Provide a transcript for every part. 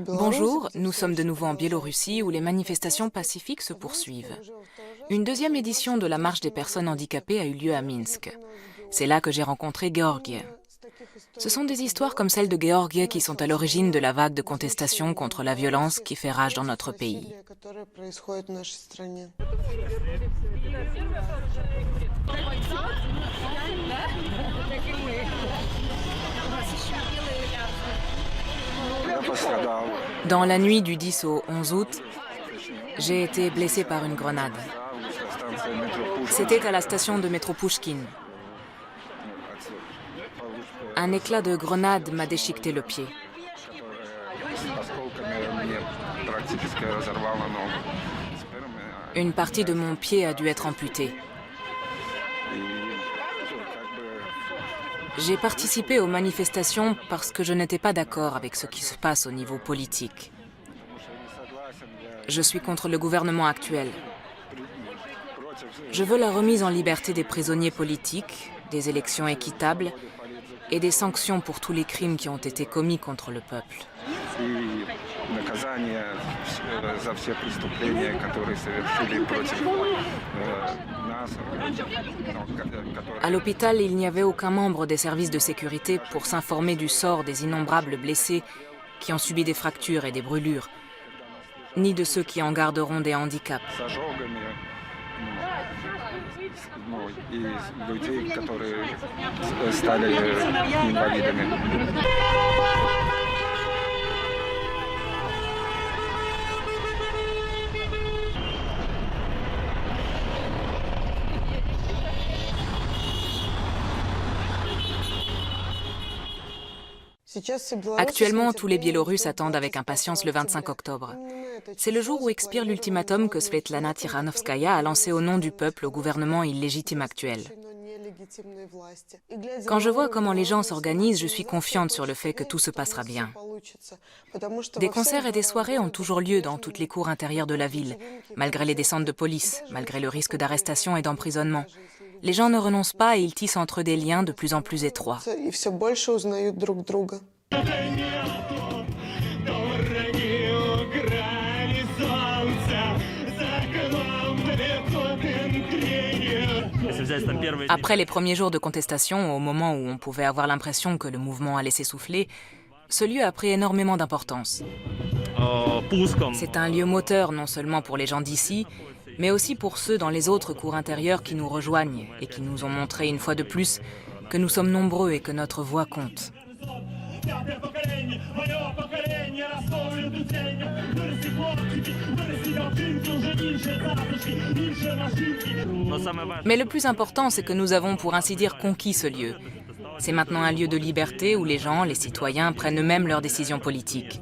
Bonjour, nous sommes de nouveau en Biélorussie où les manifestations pacifiques se poursuivent. Une deuxième édition de la marche des personnes handicapées a eu lieu à Minsk. C'est là que j'ai rencontré Georgie. Ce sont des histoires comme celle de Georgie qui sont à l'origine de la vague de contestation contre la violence qui fait rage dans notre pays. Dans la nuit du 10 au 11 août, j'ai été blessé par une grenade. C'était à la station de métro Pouchkine. Un éclat de grenade m'a déchiqueté le pied. Une partie de mon pied a dû être amputée. J'ai participé aux manifestations parce que je n'étais pas d'accord avec ce qui se passe au niveau politique. Je suis contre le gouvernement actuel. Je veux la remise en liberté des prisonniers politiques, des élections équitables et des sanctions pour tous les crimes qui ont été commis contre le peuple. À l'hôpital, il n'y avait aucun membre des services de sécurité pour s'informer du sort des innombrables blessés qui ont subi des fractures et des brûlures, ni de ceux qui en garderont des handicaps. Actuellement, tous les Biélorusses attendent avec impatience le 25 octobre. C'est le jour où expire l'ultimatum que Svetlana Tikhanovskaya a lancé au nom du peuple au gouvernement illégitime actuel. Quand je vois comment les gens s'organisent, je suis confiante sur le fait que tout se passera bien. Des concerts et des soirées ont toujours lieu dans toutes les cours intérieures de la ville, malgré les descentes de police, malgré le risque d'arrestation et d'emprisonnement. Les gens ne renoncent pas et ils tissent entre eux des liens de plus en plus étroits. Après les premiers jours de contestation, au moment où on pouvait avoir l'impression que le mouvement allait s'essouffler, ce lieu a pris énormément d'importance. C'est un lieu moteur non seulement pour les gens d'ici, mais aussi pour ceux dans les autres cours intérieures qui nous rejoignent et qui nous ont montré une fois de plus que nous sommes nombreux et que notre voix compte. Mais le plus important, c'est que nous avons pour ainsi dire conquis ce lieu. C'est maintenant un lieu de liberté où les gens, les citoyens, prennent eux-mêmes leurs décisions politiques.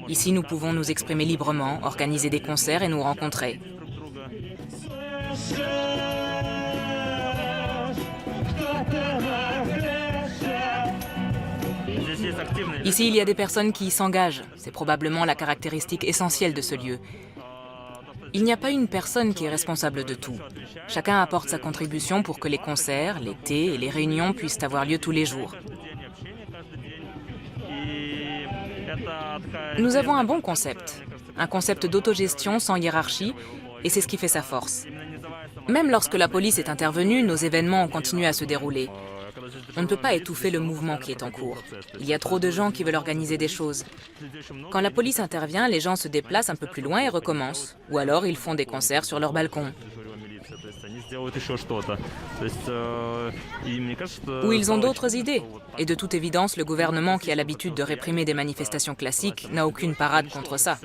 Ici, nous pouvons nous exprimer librement, organiser des concerts et nous rencontrer. Ici, il y a des personnes qui s'engagent. C'est probablement la caractéristique essentielle de ce lieu. Il n'y a pas une personne qui est responsable de tout. Chacun apporte sa contribution pour que les concerts, les thés et les réunions puissent avoir lieu tous les jours. Nous avons un bon concept d'autogestion sans hiérarchie, et c'est ce qui fait sa force. Même lorsque la police est intervenue, nos événements ont continué à se dérouler. On ne peut pas étouffer le mouvement qui est en cours. Il y a trop de gens qui veulent organiser des choses. Quand la police intervient, les gens se déplacent un peu plus loin et recommencent. Ou alors ils font des concerts sur leur balcon. Ou ils ont d'autres idées. Et de toute évidence, le gouvernement qui a l'habitude de réprimer des manifestations classiques n'a aucune parade contre ça.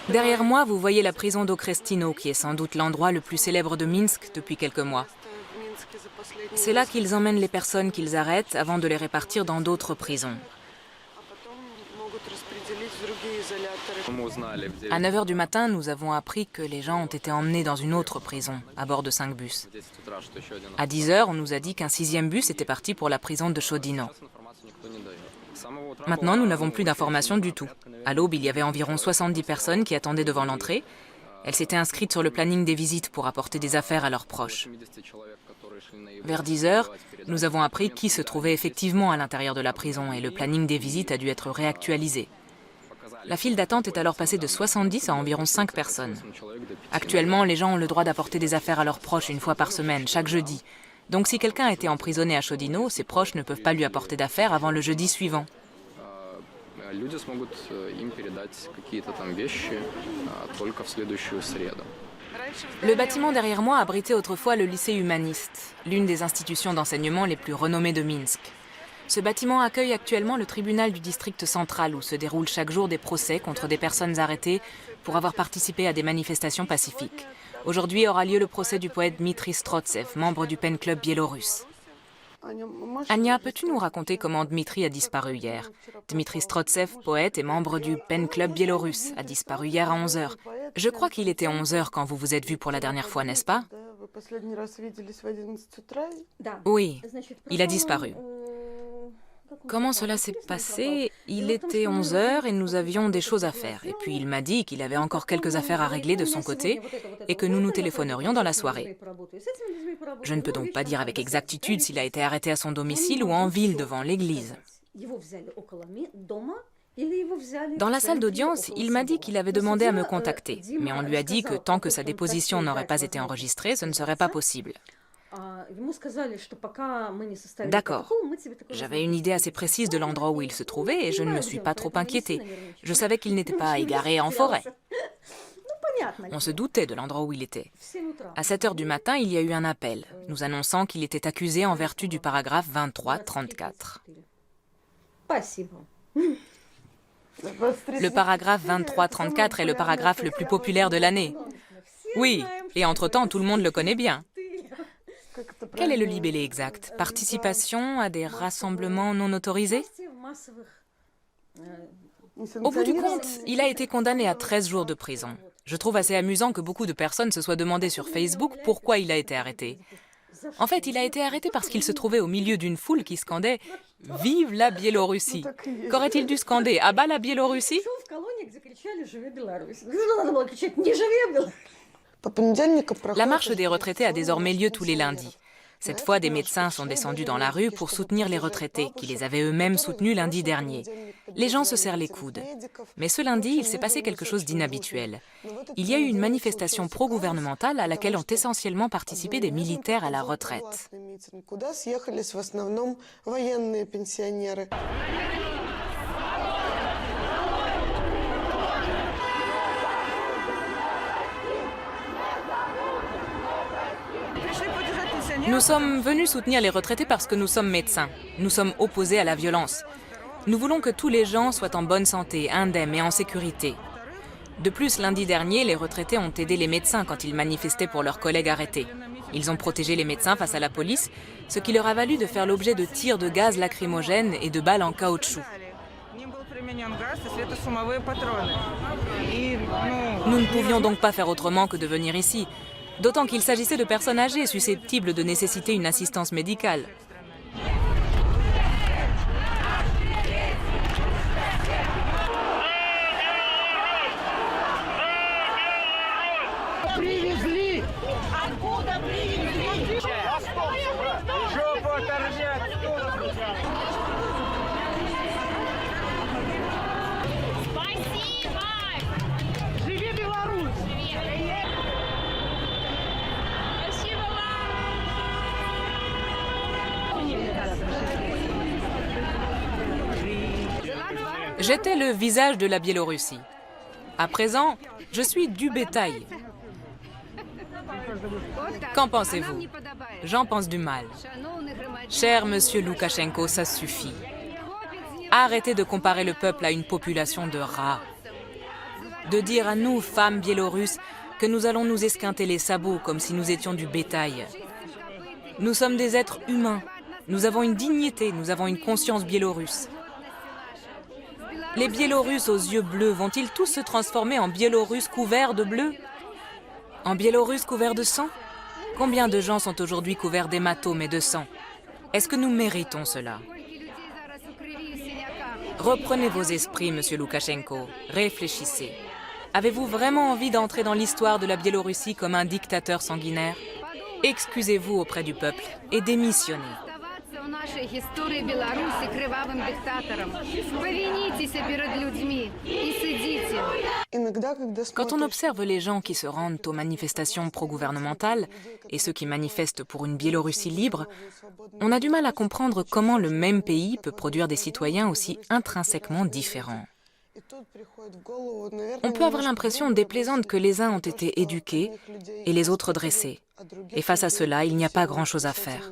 Derrière moi, vous voyez la prison d'Okrestino, qui est sans doute l'endroit le plus célèbre de Minsk depuis quelques mois. C'est là qu'ils emmènent les personnes qu'ils arrêtent avant de les répartir dans d'autres prisons. À 9 h du matin, nous avons appris que les gens ont été emmenés dans une autre prison, à bord de 5 bus. À 10 h, on nous a dit qu'un 6e bus était parti pour la prison de Chodino. Maintenant, nous n'avons plus d'informations du tout. À l'aube, il y avait environ 70 personnes qui attendaient devant l'entrée. Elles s'étaient inscrites sur le planning des visites pour apporter des affaires à leurs proches. Vers 10 heures, nous avons appris qui se trouvait effectivement à l'intérieur de la prison et le planning des visites a dû être réactualisé. La file d'attente est alors passée de 70 à environ 5 personnes. Actuellement, les gens ont le droit d'apporter des affaires à leurs proches une fois par semaine, chaque jeudi. Donc si quelqu'un a été emprisonné à Chodino, ses proches ne peuvent pas lui apporter d'affaires avant le jeudi suivant. Le bâtiment derrière moi abritait autrefois le lycée humaniste, l'une des institutions d'enseignement les plus renommées de Minsk. Ce bâtiment accueille actuellement le tribunal du district central où se déroulent chaque jour des procès contre des personnes arrêtées pour avoir participé à des manifestations pacifiques. Aujourd'hui aura lieu le procès du poète Dmitri Strotsev, membre du Pen Club biélorusse. Anya, peux-tu nous raconter comment Dmitri a disparu hier? Dmitri Strotsev, poète et membre du Pen Club biélorusse, a disparu hier à 11 h. Je crois qu'il était 11 h quand vous vous êtes vus pour la dernière fois, n'est-ce pas? Oui, il a disparu. Comment cela s'est passé? Il était 11 h et nous avions des choses à faire. Et puis il m'a dit qu'il avait encore quelques affaires à régler de son côté et que nous nous téléphonerions dans la soirée. Je ne peux donc pas dire avec exactitude s'il a été arrêté à son domicile ou en ville devant l'église. Dans la salle d'audience, il m'a dit qu'il avait demandé à me contacter, mais on lui a dit que tant que sa déposition n'aurait pas été enregistrée, ce ne serait pas possible. D'accord. J'avais une idée assez précise de l'endroit où il se trouvait et je ne me suis pas trop inquiétée. Je savais qu'il n'était pas égaré en forêt. On se doutait de l'endroit où il était. À 7 h du matin, il y a eu un appel, nous annonçant qu'il était accusé en vertu du paragraphe 2334. Le paragraphe 2334 est le paragraphe le plus populaire de l'année. Oui, et entre-temps, tout le monde le connaît bien. Quel est le libellé exact? Participation à des rassemblements non autorisés? Au bout du compte, il a été condamné à 13 jours de prison. Je trouve assez amusant que beaucoup de personnes se soient demandé sur Facebook pourquoi il a été arrêté. En fait, il a été arrêté parce qu'il se trouvait au milieu d'une foule qui scandait « Vive la Biélorussie ». Qu'aurait-il dû scander « À bas la Biélorussie » La marche des retraités a désormais lieu tous les lundis. Cette fois, des médecins sont descendus dans la rue pour soutenir les retraités, qui les avaient eux-mêmes soutenus lundi dernier. Les gens se serrent les coudes. Mais ce lundi, il s'est passé quelque chose d'inhabituel. Il y a eu une manifestation pro-gouvernementale à laquelle ont essentiellement participé des militaires à la retraite. Nous sommes venus soutenir les retraités parce que nous sommes médecins. Nous sommes opposés à la violence. Nous voulons que tous les gens soient en bonne santé, indemnes et en sécurité. De plus, lundi dernier, les retraités ont aidé les médecins quand ils manifestaient pour leurs collègues arrêtés. Ils ont protégé les médecins face à la police, ce qui leur a valu de faire l'objet de tirs de gaz lacrymogène et de balles en caoutchouc. Nous ne pouvions donc pas faire autrement que de venir ici. D'autant qu'il s'agissait de personnes âgées susceptibles de nécessiter une assistance médicale. J'étais le visage de la Biélorussie. À présent, je suis du bétail. Qu'en pensez-vous? J'en pense du mal. Cher monsieur Loukachenko, ça suffit. Arrêtez de comparer le peuple à une population de rats. De dire à nous, femmes biélorusses, que nous allons nous esquinter les sabots comme si nous étions du bétail. Nous sommes des êtres humains. Nous avons une dignité, nous avons une conscience biélorusse. Les Biélorusses aux yeux bleus vont-ils tous se transformer en Biélorusses couverts de bleu? En Biélorusses couverts de sang? Combien de gens sont aujourd'hui couverts d'hématomes et de sang? Est-ce que nous méritons cela? Reprenez vos esprits, monsieur Loukachenko. Réfléchissez. Avez-vous vraiment envie d'entrer dans l'histoire de la Biélorussie comme un dictateur sanguinaire? Excusez-vous auprès du peuple et démissionnez. Quand on observe les gens qui se rendent aux manifestations pro-gouvernementales et ceux qui manifestent pour une Biélorussie libre, on a du mal à comprendre comment le même pays peut produire des citoyens aussi intrinsèquement différents. On peut avoir l'impression déplaisante que les uns ont été éduqués et les autres dressés. Et face à cela, il n'y a pas grand-chose à faire.